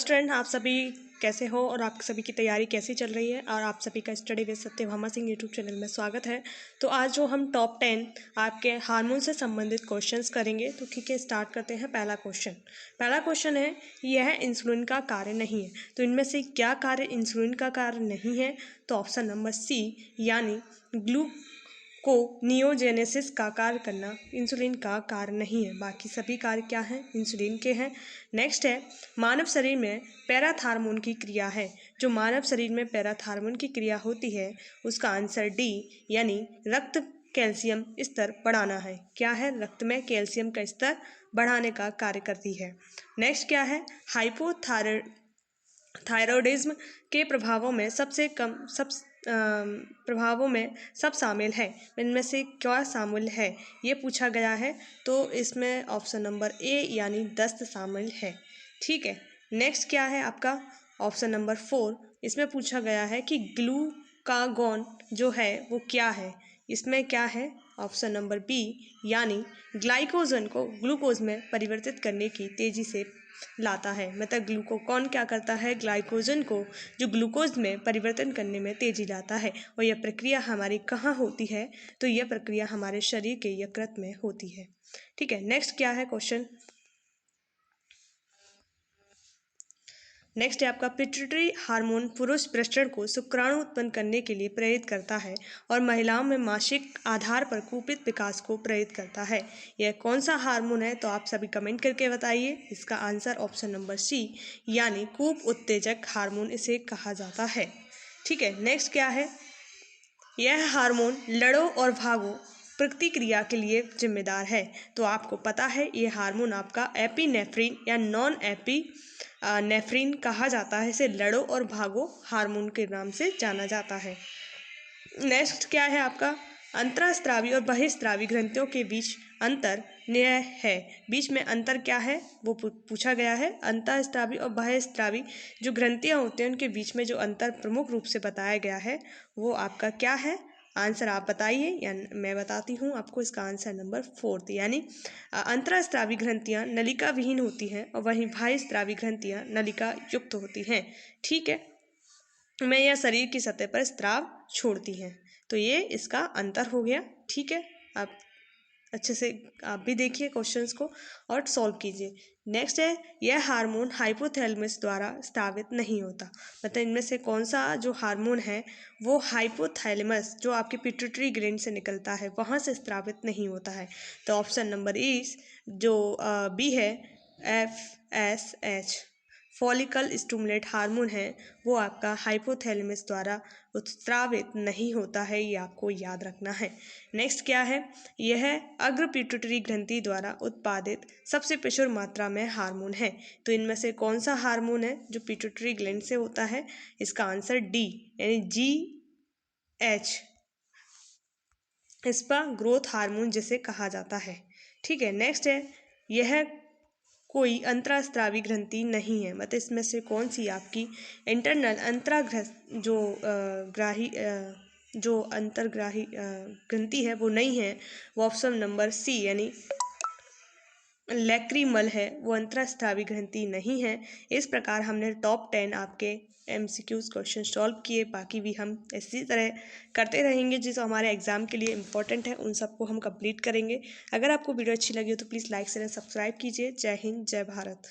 Student, आप सभी कैसे हो और आप सभी की तैयारी कैसी चल रही है। और आप सभी का study with Satyabhama Singh YouTube channel में स्वागत है। तो आज जो हम टॉप 10 आपके हार्मोन से संबंधित क्वेश्चंस करेंगे। तो ठीक है, स्टार्ट करते हैं। पहला क्वेश्चन है, यह इंसुलिन का कार्य नहीं है। तो इनमें से क्या कार्य इंसुलिन का कार्य नहीं है? तो ऑप्शन नंबर सी यानी ग्लूकोनियोजेनेसिस का कार्य करना इंसुलिन का कार्य नहीं है। बाकी सभी कार्य क्या हैं? इंसुलिन के हैं। नेक्स्ट है, मानव शरीर में पैराथार्मोन की क्रिया है। जो मानव शरीर में पैराथार्मोन की क्रिया होती है उसका आंसर डी यानी रक्त कैल्शियम स्तर बढ़ाना है। क्या है? रक्त में कैल्शियम का स्तर बढ़ाने का कार्य करती है। नेक्स्ट क्या है? थायरॉयडिज्म के प्रभावों में सब शामिल है। इनमें से क्या शामिल है ये पूछा गया है। तो इसमें ऑप्शन नंबर ए यानी दस्त शामिल है। ठीक है। नेक्स्ट क्या है आपका? ऑप्शन नंबर 4, इसमें पूछा गया है कि ग्लूकागॉन जो है वो क्या है। इसमें क्या है? ऑप्शन नंबर बी यानी ग्लाइकोजन को ग्लूकोज में परिवर्तित करने की तेजी से लाता है। मतलब ग्लूकोकॉन क्या करता है? ग्लाइकोजन को जो ग्लूकोज में परिवर्तन करने में तेजी लाता है। और यह प्रक्रिया हमारी कहाँ होती है? तो यह प्रक्रिया हमारे शरीर के यकृत में होती है। ठीक है। नेक्स्ट क्या है क्वेश्चन? नेक्स्ट है आपका, पिट्यूटरी हार्मोन पुरुष प्रजनन को शुक्राणु उत्पन्न करने के लिए प्रेरित करता है और महिलाओं में मासिक आधार पर कुपित विकास को प्रेरित करता है। यह कौन सा हार्मोन है? तो आप सभी कमेंट करके बताइए। इसका आंसर ऑप्शन नंबर सी यानी कूप उत्तेजक हार्मोन इसे कहा जाता है। ठीक है। नेक्स्ट क्या है? यह हार्मोन लड़ो और भागो प्रतिक्रिया के लिए जिम्मेदार है। तो आपको पता है ये हार्मोन आपका एपिनेफ्रिन या नॉन एपिनेफ्रिन कहा जाता है। इसे लड़ो और भागो हार्मोन के नाम से जाना जाता है। नेक्स्ट क्या है आपका? अंतःस्रावी और बहिःस्रावी ग्रंथियों के बीच अंतर न्याय है। बीच में अंतर क्या है वो पूछा गया है। अंतःस्रावी और बहिःस्रावी जो ग्रंथियां होती हैं उनके बीच में जो अंतर प्रमुख रूप से बताया गया है वो आपका क्या है? आंसर आप बताइए या मैं बताती हूँ आपको। इसका आंसर नंबर 4 यानी अंतःस्रावी ग्रंथियां नलिका विहीन होती हैं और वहीं बहिःस्रावी ग्रंथियां नलिका युक्त होती हैं। ठीक है। में यह शरीर की सतह पर स्राव छोड़ती हैं। तो ये इसका अंतर हो गया। ठीक है। आप अच्छे से आप भी देखिए क्वेश्चंस को और सॉल्व कीजिए। नेक्स्ट है, यह हार्मोन हाइपोथैलेमस द्वारा स्रावित नहीं होता। मतलब इनमें से कौन सा जो हार्मोन है वो हाइपोथैलेमस जो आपके पिट्यूटरी ग्लैंड से निकलता है वहाँ से स्रावित नहीं होता है। तो ऑप्शन नंबर इस जो बी है FSH फॉलिकल स्टिमुलेट हार्मोन है वो आपका हाइपोथैलेमस द्वारा उत्स्रावित नहीं होता है। ये आपको याद रखना है। नेक्स्ट क्या है? यह अग्र पिट्यूटरी ग्रंथि द्वारा उत्पादित सबसे प्रचुर मात्रा में हार्मोन है। तो इनमें से कौन सा हार्मोन है जो पिट्यूटरी ग्लैंड से होता है? इसका आंसर डी यानी GH इस पर ग्रोथ हार्मोन जिसे कहा जाता है। ठीक है। नेक्स्ट है, यह कोई अंतःस्रावी ग्रंथि नहीं है। मतलब इसमें से कौन सी आपकी इंटरनल अंतर्ग्राही ग्रंथि है वो नहीं है। वो ऑप्शन नंबर सी यानी लैक्रीमल है, वो अंतःस्रावी ग्रंथि नहीं है। इस प्रकार हमने टॉप 10 आपके MCQs क्वेश्चन सॉल्व किए। बाकी भी हम इसी तरह करते रहेंगे जो हमारे एग्जाम के लिए इंपॉर्टेंट है उन सबको हम कंप्लीट करेंगे। अगर आपको वीडियो अच्छी लगी हो तो प्लीज़ लाइक शेयर सब्सक्राइब कीजिए। जय हिंद, जय भारत।